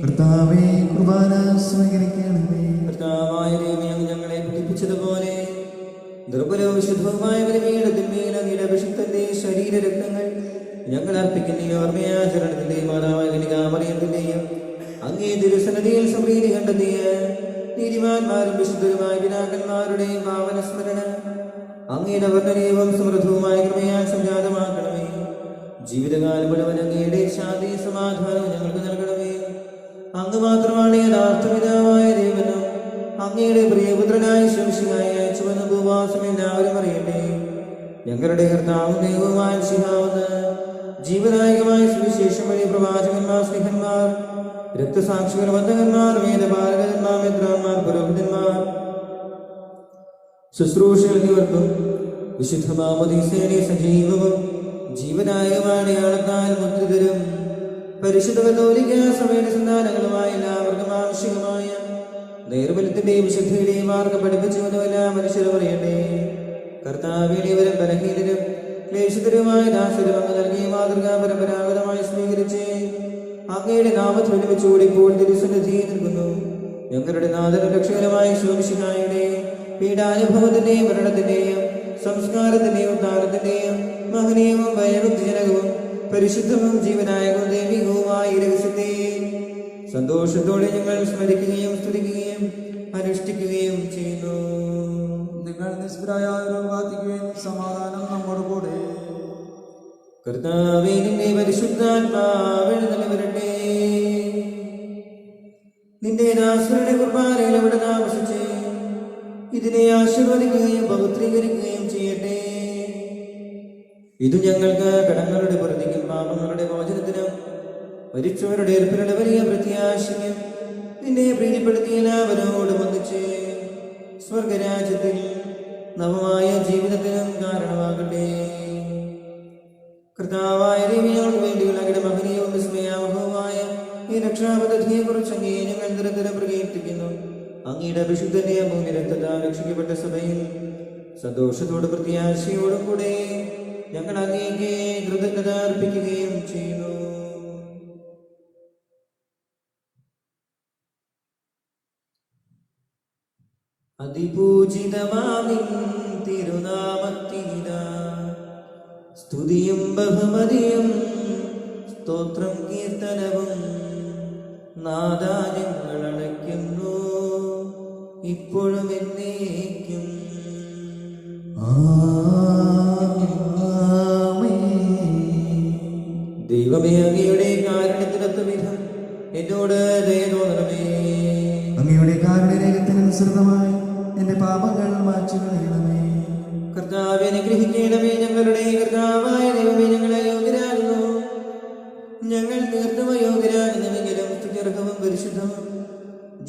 കർത്താവേ, കുർബാന സ്വീകരിക്കണമേ. കർത്താവായ ദൈവമേ, അങ്ങ് ഞങ്ങളെ പഠിപ്പിച്ചതുപോലെ ദുർബലവും വിശുദ്ധവുമായ ബലിപീഠത്തിന്മേൽ അങ്ങയുടെ അഭിഷിക്തന്റെ ശരീരരക്തങ്ങൾ ഞങ്ങൾ അർപ്പിക്കുന്ന ഈ ഓർമ്മയാചരണത്തിന്റെയും മാതാവായ കന്യകാമറിയത്തിന്റെയും അങ്ങേ തിരുസന്നിധിയിൽ സമൃദ്ധി കണ്ടെത്തിയ നീതിമാന്മാരും വിശുദ്ധരുമായ പിതാക്കന്മാരുടെയും പാവനസ്മരണ അങ്ങയുടെ വർണ്ണനീയവും സമൃദ്ധവുമായ കൃപയാൽ സംജാതമാക്കണമേ. ജീവിതകാലം മുഴുവൻ അങ്ങയുടെ ശാന്തി സമാധാനവും ഞങ്ങൾക്ക് നൽകണമേ. അങ്ങ് മാത്രമാണ് യഥാർത്ഥ പിതാവായ ദൈവനും അങ്ങയുടെ പ്രിയപുത്രനായ ശംശിയായ ചുവന്ന ഭൂവാസം എല്ലാവരും അറിയട്ടെ. ഞങ്ങളുടെ കർത്താവും ദൈവവുമായ ശിഹാവെന്ന് ജീവനായകമായ സുവിശേഷം വഴി പ്രവാചകന്മാർ, സ്നേഹന്മാർ, രക്തസാക്ഷികൾ, ബന്ധകന്മാർ, വേദപാലകന്മാർ, മിത്രന്മാർ, പുരോഹിതന്മാർ, ശുശ്രൂഷകൾ എന്നിവർക്കും വിശുദ്ധ മാമോദീസയുടെ സജീവവും ജീവനായകമായ അടയാളത്താൽ മുദ്രിതരും പരിശുദ്ധ കത്തോലിക്ക സഭയുടെ സന്താനങ്ങളുമായ എല്ലാവർക്കും ആവശ്യമായ നേർബലത്തിന്റെയും വിശുദ്ധിയുടെയും മാർഗം പഠിപ്പിച്ചുവെന്നും എല്ലാ മനുഷ്യരും അറിയട്ടെ. കർത്താവിനെവരും ബലഹീനരും ക്ലേശിതരുമായ ദാസരും അങ്ങ് നൽകിയ മാതൃക പരമ്പരാഗതമായി സ്വീകരിച്ച് അങ്ങയുടെ നാമത്തിൽ ഒരുമിച്ചുകൂടി ഇപ്പോൾ തിരുസന്നിധിയിൽ നിൽക്കുന്നു. ഞങ്ങളുടെ നാഥനും രക്ഷകരമായ ശോഭിഷിഹായുടെ പീഡാനുഭവത്തിന്റെയും മരണത്തിന്റെയും സംസ്കാരത്തിന്റെയും ഉദ്ധാരത്തിന്റെയും മഹനീയവും ഭയഭക്തിജനകവും പരിശുദ്ധവും ജീവനായകവും ദൈവികവുമായ രഹസ്യത്തെ സന്തോഷത്തോടെ ഞങ്ങൾ സ്മരിക്കുകയും സ്തുതിക്കുകയും അനുഷ്ഠിക്കുകയും ചെയ്യുന്നു. നിങ്ങൾ നിസ്പരായവരും പ്രാർത്ഥിക്കുകയും സമാധാനം നമ്മോട് കൂടെ. കർത്താവേ, നിന്റെ പരിശുദ്ധാത്മാവെഴുന്നള്ളി വരട്ടെ. നിന്റെ ദാസരുടെ കുർബാനയിൽ അവിടെ താമസിച്ച് ഇതിനെ ആശീർവദിക്കുകയും പവിത്രീകരിക്കുകയും ചെയ്യട്ടെ. ഇത് ഞങ്ങൾക്ക് കടങ്ങളുടെ പ്രതിക്കും പാപങ്ങളുടെ മോചനത്തിനും മരിച്ചവരുടെ ഏർപ്പിലുള്ള വലിയ പ്രത്യാശയും നിന്നെ പ്രീതിപ്പെടുത്തിയ എല്ലാവരോടും ഒന്നിച്ച് സ്വർഗരാജ്യത്തിൽ നവമായ ജീവിതത്തിനും കാരണമാകട്ടെ. കർത്താവായ ദൈവമേ, ഞങ്ങൾക്ക് വേണ്ടിയുള്ള അങ്ങയുടെ മഹനീയവും വിസ്മയാവഹവുമായ ഈ രക്ഷാപദ്ധതിയെ കുറിച്ച് അങ്ങേ ഞങ്ങൾ നിരന്തരം പ്രകീർത്തിക്കുന്നു. അങ്ങയുടെ അഭിഷിക്തന്റെ അമൂല്യ രക്തത്താൽ രക്ഷിക്കപ്പെട്ട സഭയിൽ സന്തോഷത്തോടും പ്രത്യാശയോടും കൂടെ ഞങ്ങൾ അങ്ങേക്ക് കൃതജ്ഞത അർപ്പിക്കുകയും ചെയ്യുന്നു. അതിപൂജിതമാം നിൻ തിരുനാമത്തിനിതാ സ്തുതിയും ബഹുമതിയും സ്തോത്രം കീർത്തനവും നാദാ ഞങ്ങൾ അണയ്ക്കുന്നു ഇപ്പോഴും എന്നേക്കും. ദൈവമേ, അങ്ങയുടെ കാരുണ്യത്തിനൊത്ത വിധം എന്നോട് ദയ തോന്നണമേ. അങ്ങയുടെ കാരുണ്യരേഖത്തിനനുസൃതമായി എന്റെ പാപങ്ങൾ മാറ്റി കളയണമേ. കർത്താവെ, അനുഗ്രഹിക്കണമേ. ഞങ്ങളുടെ കർത്താവായ ദൈവമേ, ഞങ്ങൾ അയോഗ്യരാകുന്നു. ഞങ്ങൾ തീർത്തും അയോഗ്യരാകുന്നുവെങ്കിലും സ്തുത്യർഹവും പരിശുദ്ധവും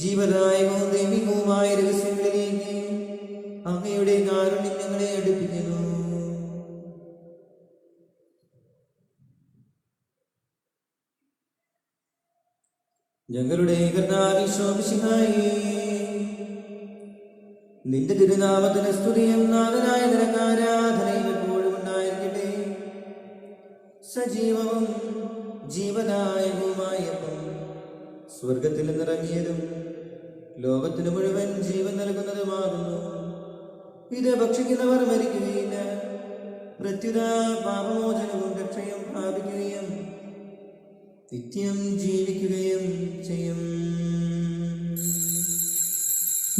ജീവദായകവും ദൈവികവുമായ രഹസ്യങ്ങളിലേക്ക് അങ്ങയുടെ കാരുണ്യം ഞങ്ങളെ അടുപ്പിക്കുന്നു. ഞങ്ങളുടെ കർത്താവേ മിശിഹായേ, നിന്റെ തിരുനാമത്തിന് സ്തുതിയും നാഥനായ നിനക്ക് ആരാധനയും എപ്പോഴും ഉണ്ടായിരിക്കട്ടെ. സജീവവും ജീവദായകവുമായപ്പം സ്വർഗത്തിൽ നിറങ്ങിയതും ലോകത്തിന് മുഴുവൻ ജീവൻ നൽകുന്നതുമാകുന്നു. ഇത് ഭക്ഷിക്കുന്നവർ മരിക്കുകയില്ല, പ്രത്യുത പാപമോചനവും രക്ഷയും പ്രാപിക്കുകയും നിത്യം ജീവിക്കുകയും ചെയ്യും.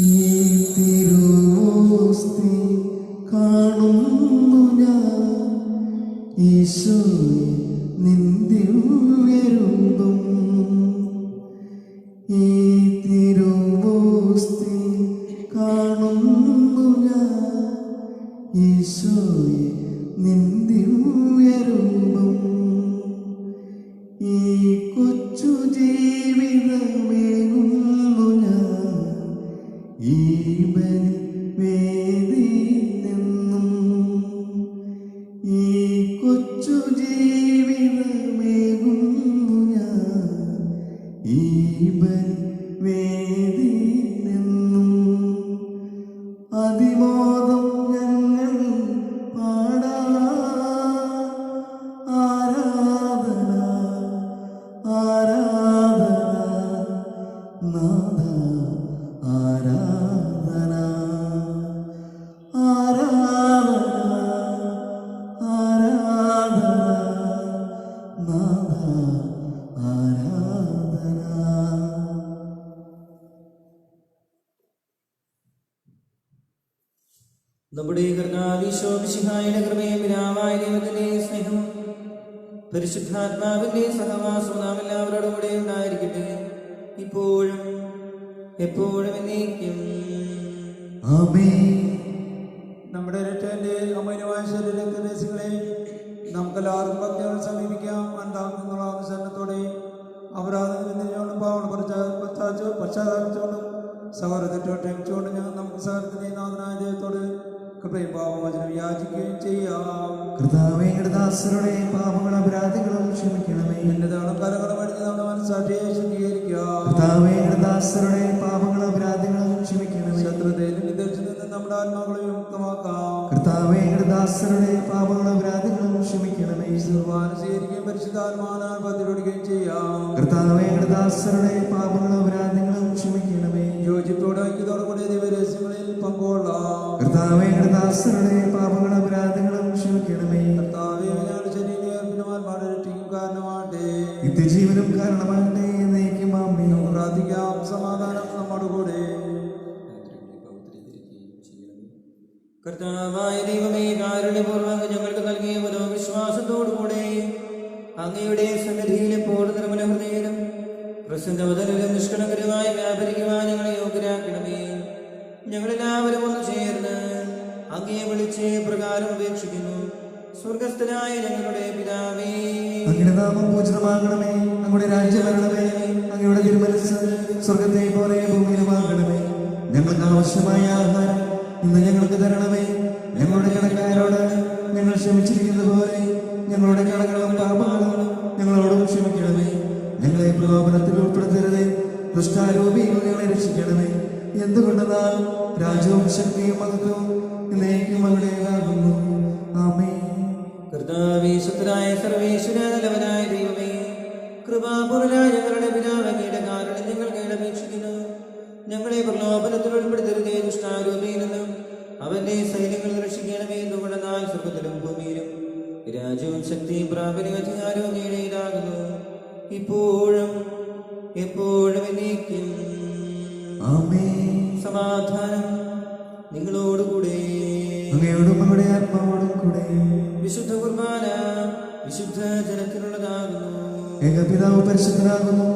ഈ തിരുവോസ്തി കാണുന്നു ഞാൻ ഈശോയെ നിന്ദിവ്യരൂപം. ഈ തിരുവോസ്തി കാണുന്നു ഞാൻ ഈശോയെ നിന്ദിവ്യരൂപം. ഈ കൊച്ചു ജീവിതമേകുന്നു ഞാൻ ഈ ബലിവേദിയിൽ നിന്നും. ഈ കൊച്ചു ജീവിതമേകുന്നു ഞാൻ ഈ ബലിവേദിയിൽ നിന്നും. അതിമോദം ഞങ്ങൾ പാടാം ആരാധന ആരാധന നാഥ ആരാധന ആരാധന ആരാധന നാഥ ആരാധന. നമ്മുടെ കർത്താവ് ഈശോ മിശിഹായുടെ കൃപയും പിതാവായ ദൈവത്തിന്റെ സ്നേഹവും പരിശുദ്ധാത്മാവിന്റെ സഹവാസവും നാം എല്ലാവരോടും കൂടെ ഉണ്ടായിരിക്കട്ടെ, ഇപ്പോഴും എപ്പോഴും എന്നേക്കും. ആമേൻ. നമ്മുടെ രക്ഷന്റെ അമൂല്യമായ ശരീരങ്ങളെ നമുക്കെല്ലാവർക്കും ഭക്തിയോടെ സമീപിക്കാം. അന്താകുന്നുള്ള അനുസരണത്തോടെ അപരാധം പാവം പശ്ചാത്താപിച്ചുകൊണ്ടും സഹോദരത്തോട് ക്ഷമിച്ചുകൊണ്ടും ഞങ്ങൾ നമുക്ക് സഹോദരത്തിന്റെ നാഥനായ ദൈവത്തോട് കൃപയും പാപമോചനം യാചിക്കുകയും ചെയ്യാം. കർത്താവേ, ഞങ്ങളുടെ ദാസരുടെ പാപങ്ങളും അപരാധങ്ങളും ക്ഷമിക്കണമേ. എന്റെ താളം കലകളും അടിഞ്ഞ് നമ്മുടെ മനസ്സാക്ഷിയെ ശുദ്ധീകരിക്കാം. കർത്താവേ, ഞങ്ങളുടെ ദാസരുടെ പാപങ്ങളും അപരാധങ്ങളും ക്ഷമിക്കണമേ. ശത്രുതയിലും വിദേശത്ത് നിന്ന് നമ്മുടെ ആത്മാക്കളെ വിമുക്തമാക്കാം. കർത്താവേ, ഞങ്ങളുടെ ദാസരുടെ പാപങ്ങളും അപരാധങ്ങളും ക്ഷമിക്കണമേ. കുർബാന സ്വീകരിക്കുകയും പരിശുദ്ധാത്മാവിനാൽ പതിരൊടുകയും ചെയ്യാം. കർത്താവേ, ഞങ്ങളുടെ ദാസരുടെ പാപങ്ങളും അപരാധങ്ങളും ക്ഷമിക്കണമേ. യോജിപ്പോടെ ഐക്യത്തോടെ കൂടിയ ദിവരഹസ്യങ്ങളിൽ പങ്കുകൊള്ളാം. കർത്താവേ, ഞങ്ങളുടെ ദാസരുടെ പാപങ്ങളും അപരാധങ്ങളും ക്ഷമിക്കണമേ. കർത്താവേ, ഞങ്ങളുടെ ശരീരമാത്മാടെ രക്ഷയ്ക്കും കാരണമാകട്ടെ. നിത്യജീവനും കാരണമാകട്ടെ എന്നേക്കും ആമേൻ. നമുക്ക് പ്രാർത്ഥിക്കാം. സമാധാനം നമ്മുടെ കൂടെ. കർത്താവായ ദൈവമേ, കാരുണ്യപൂർവ്വം ഞങ്ങൾക്ക് നൽകിയ മനോവിശ്വാസത്തോടുകൂടെ അങ്ങയുടെ സന്നിധിയിൽ എപ്പോഴും നിർമ്മല ഹൃദയനും പ്രസന്നവതനും നിഷ്കളങ്കരുമായി വ്യാപരിക്കുവാൻ ഞങ്ങളെ യോഗ്യരാക്കണമേ. ഞങ്ങളെല്ലാവരും ഒന്ന് ചേർന്ന് അങ്ങയെ വിളിച്ച് പ്രകാരം അപേക്ഷിക്കുന്നു. സ്വർഗസ്ഥനായ ഞങ്ങളുടെ പിതാവേ, അങ്ങയുടെ നാമം പൂജിതമാകണമേ. അങ്ങയുടെ രാജ്യം വരണമേ. അങ്ങയുടെ തിരുമനസ്സ് സ്വർഗത്തെ പോലെ ഭൂമിയിലുമാകണമേ. ഞങ്ങൾക്ക് ആവശ്യമായ ആഹാരം ഇന്ന് ഞങ്ങൾക്ക് തരണമേ. ഞങ്ങളുടെ കടക്കാരോട് ഞങ്ങൾ ക്ഷമിച്ചിരിക്കുന്നത് പോലെ ഞങ്ങളുടെ കടകളും പാപങ്ങളും ഞങ്ങളോടും ക്ഷമിക്കണമേ. ഞങ്ങളെ പ്രലോഭനത്തിൽ ഉൾപ്പെടുത്തരുതേ, ദുഷ്ടാരൂപിയിൽ ഞങ്ങളെ രക്ഷിക്കണമേ. എന്തുകൊണ്ടെന്നാൽ രാജ്യവും ശക്തിയും മഹത്വവും എന്നേക്കും അവിടേതാകുന്നു. ആമേൻ. കർത്താവേ, ശക്തനായ സർവേശ്വര നല്ലവനായ ദൈവമേ, കൃപാപൂർവനായ ഞങ്ങളുടെ പിതാവ് അങ്ങയുടെ കാരുണ്യം ഞങ്ങൾ കേളപേക്ഷിക്കുന്നു. ഞങ്ങളെ പ്രലോഭനത്തിൽ ഉൾപ്പെടുത്തരുതേ, ദുഷ്ടാരൂപിയിൽ നിന്നും അവന്റെ സൈന്യങ്ങൾ രക്ഷിക്കണമേ. എന്തുകൊണ്ടെന്നാൽ സ്വർഗത്തിലും ഭൂമിയിലും രാജ്യവും ശക്തിയും പ്രാബല്യവും അധികാരവും അങ്ങയുടേതാകുന്നു, ഇപ്പോഴും എപ്പോഴും എന്നേക്കും. ആമേൻ. സമാധാനം നിങ്ങളോടുകൂടെ. അങ്ങയോടും അങ്ങയുടെ ആത്മാവോടും കൂടെ. വിശുദ്ധ കുർബാന വിശുദ്ധ ജനത്തിനുള്ളതാകുന്നു. ഏകപിതാവ് പരിശുദ്ധനാകുന്നു,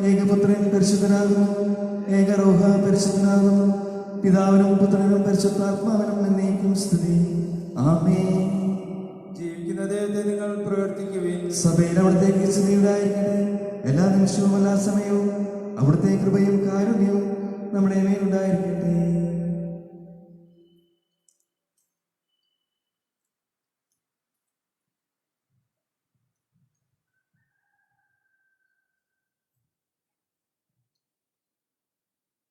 ഏകപുത്രൻ പരിശുദ്ധനാകുന്നു, ഏകരോഹ പരിശുദ്ധനാകുന്നു. പിതാവിനും പുത്രനും പരിശുദ്ധാത്മാവിനും എന്നേക്കും സ്തുതി. ആമേൻ. ജീവിക്കുന്ന ദൈവത്തെ നിങ്ങൾ പ്രവർത്തിക്കുവിൻ. സഭയിൽ അവിടുത്തേക്ക് സ്തുതിയുണ്ടായിരിക്കട്ടെ. എല്ലാ നിമിഷവും എല്ലാ സമയവും അവിടുത്തെ കൃപയും കാരുണ്യവും നമ്മുടെ മേലുണ്ടായിരിക്കട്ടെ.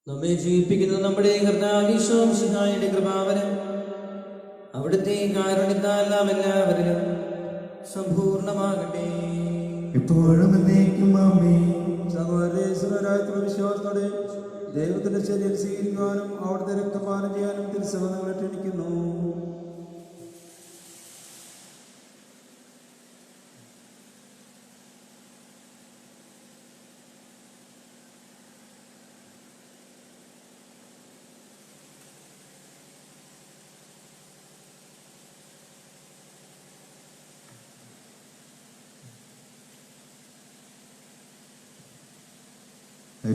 നമ്മെ ജീവിപ്പിക്കുന്ന നമ്മുടെ കർത്താവ് ഈശോ മിശിഹായുടെ കൃപാവരം അവിടുത്തെ കാരുണ്യത്താൽ നാം എല്ലാവരിലും സമ്പൂർണമാകട്ടെ. ഇപ്പോഴും എന്നേക്കും ആമേൻ. സഹോദരരായ വിശ്വാസത്തോടെ ദൈവത്തിന്റെ ശരീരം സ്വീകരിക്കുവാനും അവിടുത്തെ രക്തപാനം ചെയ്യാനും തിരുസഭ നിങ്ങളെ ക്ഷണിക്കുന്നു.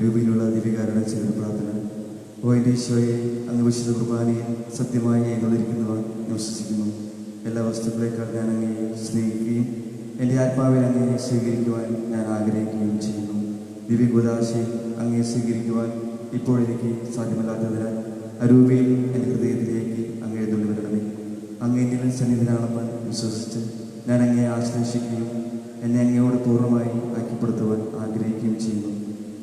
രൂപയിലുള്ള ദിവ്യകാരണ ചെയ്യുന്ന പ്രാർത്ഥന. ഓ എൻ്റെ ഈശോയെ, അങ്ങ് വിശുദ്ധ കുർബാനയിൽ സത്യമായി ഏകോദരിക്കുന്നവ ഞാൻ വിശ്വസിക്കുന്നു. എല്ലാ വസ്തുക്കളെക്കാൾ ഞാൻ അങ്ങയെ സ്നേഹിക്കുകയും എൻ്റെ ആത്മാവിൽ അങ്ങയെ സ്വീകരിക്കുവാൻ ഞാൻ ആഗ്രഹിക്കുകയും ചെയ്യുന്നു. ദിവ്യകൂദാശയിൽ അങ്ങയെ സ്വീകരിക്കുവാൻ ഇപ്പോഴെനിക്ക് സാധ്യമല്ലാത്തതിനാൽ അരൂപയിൽ എൻ്റെ ഹൃദയത്തിലേക്ക് അങ്ങ് എഴുന്നള്ളി വരണമേ. അങ്ങ് എന്നിൽ സന്നിധിനാണെന്ന് വിശ്വസിച്ച് ഞാൻ അങ്ങയെ ആശ്ലേഷിക്കുകയും എന്നെ അങ്ങയോട് പൂർണ്ണമായി ഐക്യപ്പെടുത്തുവാൻ ആഗ്രഹിക്കുകയും ചെയ്യുന്നു.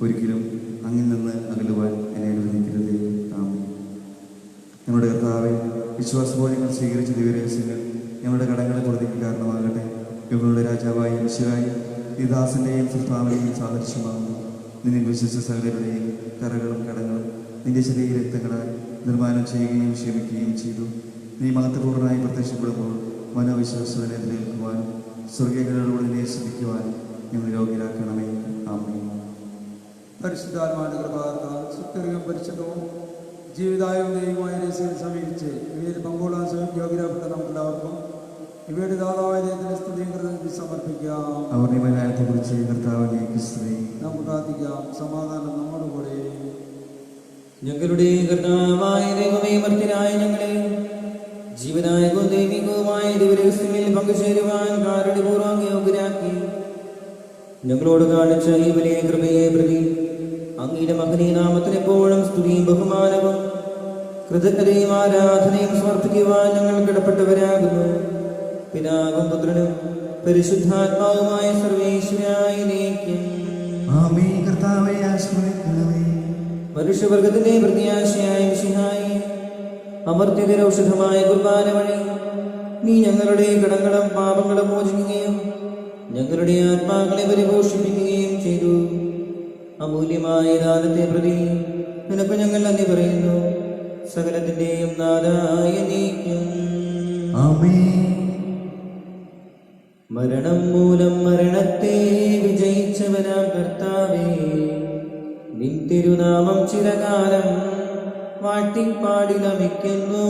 ഒരിക്കലും അങ്ങിൽ നിന്ന് അകലുവാൻ എന്നെ അനുവദിക്കരുതേ. ആമേൻ. ഞങ്ങളുടെ കർത്താവേ, വിശ്വാസപോലെ ഞങ്ങൾ സ്വീകരിച്ച ദിവ്യരഹസ്യങ്ങൾ ഞങ്ങളുടെ കടങ്ങളെ പുറത്തേക്ക് കാരണമാകട്ടെ. യുഗങ്ങളുടെ രാജാവായ യേശുവായി ഈ ദാസന്റെയും സൃഷ്ടാവിനെയും സാദൃശ്യമാകുന്നു. നിന്നിൽ വിശ്വസിച്ച സകലരുടെയും കറകളും കടങ്ങളും നിന്റെ ശരീര രക്തങ്ങളാൽ നിർമ്മാണം ചെയ്യുകയും ക്ഷമിക്കുകയും ചെയ്തു. നീ മഹത്വപൂർണ്ണമായി പ്രത്യക്ഷപ്പെടുമ്പോൾ മനോവിശ്വാസത്തിനെ എതിരേൽക്കുവാനും സ്വർഗീയങ്ങളോട് നിന്നെ ശ്രദ്ധിക്കുവാനും ഞങ്ങൾ യോഗ്യരാക്കണമേ. ആമേൻ. പരിശുദ്ധാത്മാവിന്റെ കൃപാർത്താൽ സുത്യർഗം പരിശുദ്ധവും ജീവിതായവും ദൈവമായ രഹസ്യം സമീപിച്ച് ഇവയിൽ പങ്കുകൊള്ളാൻ യോഗ്യരാപ്പെട്ട നമുക്കെല്ലാവർക്കും ഇവയുടെ ദാതാവായ ദൈവത്തിന്റെ സ്തുതിയും കൃതജ്ഞതയും സമർപ്പിക്കാം. അവരുടെ മലയാളത്തെക്കുറിച്ച് കർത്താവിനെ സ്തുതി. നമുക്ക് പ്രാർത്ഥിക്കാം. സമാധാനം നമ്മോടുകൂടെ. ഞങ്ങളുടെ കർത്താവായ ദൈവമേ, മർത്യരായ ഞങ്ങളെ ജീവനായകവും ദൈവികവുമായ ദിവരഹസ്യങ്ങളിൽ പങ്കുചേരുവാൻ കാരുണ്യപൂർവ്വം യോഗ്യരാക്കി ഞങ്ങളോട് കാണിച്ച ഈ വലിയ കൃപയെ പ്രതി അങ്ങയുടെ മഹനീയ നാമത്തിന് എപ്പോഴും സ്തുതിയും ബഹുമാനവും കൃതജ്ഞതയും ആരാധനയും സമർപ്പിക്കുവാൻ ഞങ്ങൾ കടപ്പെട്ടവരാകുന്നു. പിതാവും പുത്രനും പരിശുദ്ധാത്മാവുമായ സർവേശ്വരായിരിക്കും. ആമേൻ. കർത്താവേ ആശ്രയിക്കണമേ. മനുഷ്യവർഗത്തിന്റെ പ്രത്യാശയായ മിശിഹായി അമർത്യതിരൗഷധമായ കുർബാന വഴി നീ ഞങ്ങളുടെ കടങ്ങളും പാപങ്ങളും മോചിക്കുകയും ഞങ്ങളുടെ ആത്മാക്കളെ പരിപോഷിപ്പിക്കുകയും ചെയ്തു. അമൂല്യമായ ദാനത്തെ പ്രതി നിനക്ക് ഞങ്ങൾ നന്ദി പറയുന്നു. സകലത്തിന്റെയും നാഥായ നീക്കും. ആമേൻ. മരണം മൂലം മരണത്തെ വിജയിച്ചവനാം കർത്താവേ, നിൻ തിരുനാമം ചിരകാലം വാട്ടിപ്പാടി നമിക്കുന്നു.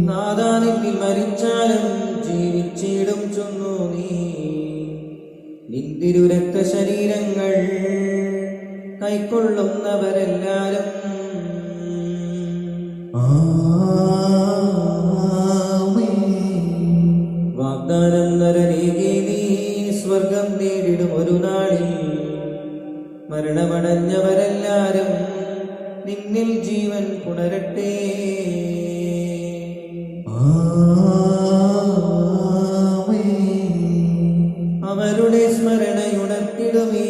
നാഥാ, നിന്നിൽ മരിച്ചാലും ജീവിച്ചിടും ചൊന്നു നീ. നിൻ തിരു രക്തശരീരങ്ങൾ കൈക്കൊള്ളുന്നവരെല്ലാരും വാഗ്ദാനം നരനീകി നീ സ്വർഗം നേടിടും ഒരു നാളിൽ. മരണമടഞ്ഞവരെല്ലാരും നിന്നിൽ ജീവൻ പുണരട്ടെ. അവരുടെ സ്മരണയുണർത്തിടുമേ.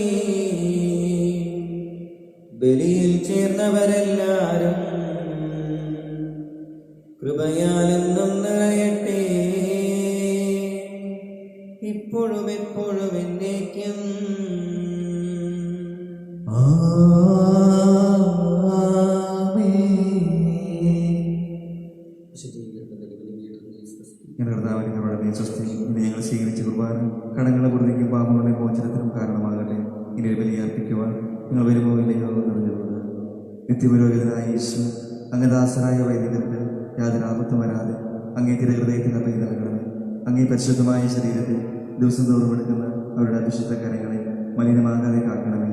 ബലിയിൽ ചേർന്നവരെല്ലാരും കൃപയാലെന്നും നിറയട്ടെ. ഇപ്പോഴും എപ്പോഴും എന്നേക്കും. ഞങ്ങൾ സ്വീകരിച്ച കുർബാന കടങ്ങളെ പുറത്തേക്കും പാപങ്ങളുടെ മോചനത്തിനും കാരണമാകട്ടെ. ഇനി ഒരു ബലി അർപ്പിക്കുവാൻ നിങ്ങൾ വരുമോ ഇല്ലയോ എന്നറിഞ്ഞുകൊണ്ട് നിത്യപുരോഹിതനായ യേശു അങ്ങ് ദാസരായ വൈദികർക്ക് യാതൊരു ആപത്തും വരാതെ അങ്ങേ തിരഹൃദയത്തിൽ അഭയം നൽകണമേ. അങ്ങേ പരിശുദ്ധമായ ശരീരത്തെ ദിവസം തോറും എടുക്കുന്ന അവരുടെ അഭിഷിക്ത കരങ്ങളെ മലിനമാകാതെ കാക്കണമേ.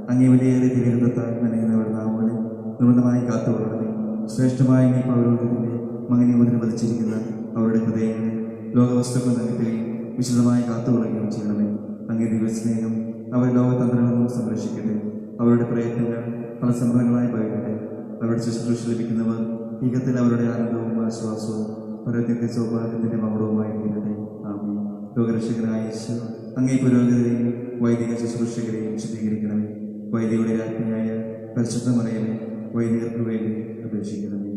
അങ്ങേ വിലയേറെ തിരഹൃദത്താൽ നനയുന്നവരുടെ നാവുകളെ നിർബന്ധമായി കാത്തുകൊള്ളണമേ. ശ്രേഷ്ഠമായ ഈ പൗരോഹിത്യത്തിന്റെ മകനെ മുതൽ പതിച്ചിരിക്കുന്ന അവരുടെ ഹൃദയങ്ങളെ ലോകവസ്തുക്കൾ നൽകുകയും വിശദമായി കാത്തുകൊള്ളുകയും ചെയ്യണമേ. അങ്ങേ ദിവസ്നേഹം അവർ ലോകതന്ത്രങ്ങളൊന്നും സംരക്ഷിക്കട്ടെ. അവരുടെ പ്രയത്നങ്ങൾ ഫലസമൃദ്ധങ്ങളായി ഭയക്കട്ടെ. അവരുടെ ശുശ്രൂഷ ലഭിക്കുന്നവർ ഈകത്തിൽ അവരുടെ ആനന്ദവും ആശ്വാസവും പരത്യത്തെ സൗഭാഗ്യത്തിന്റെ മകുടവുമായി തീരട്ടെ. ആമേൻ. ലോകരക്ഷകനായ യേശു അങ്ങേ പുരോഗതിയെയും വൈദിക ശുശ്രൂഷകരെയും ശുദ്ധീകരിക്കണമേ. വൈദികരുടെ രാജ്ഞിയായ പരിശുദ്ധ മറിയമേ, വൈദികർക്ക് വേണ്ടി അപേക്ഷിക്കണമേ.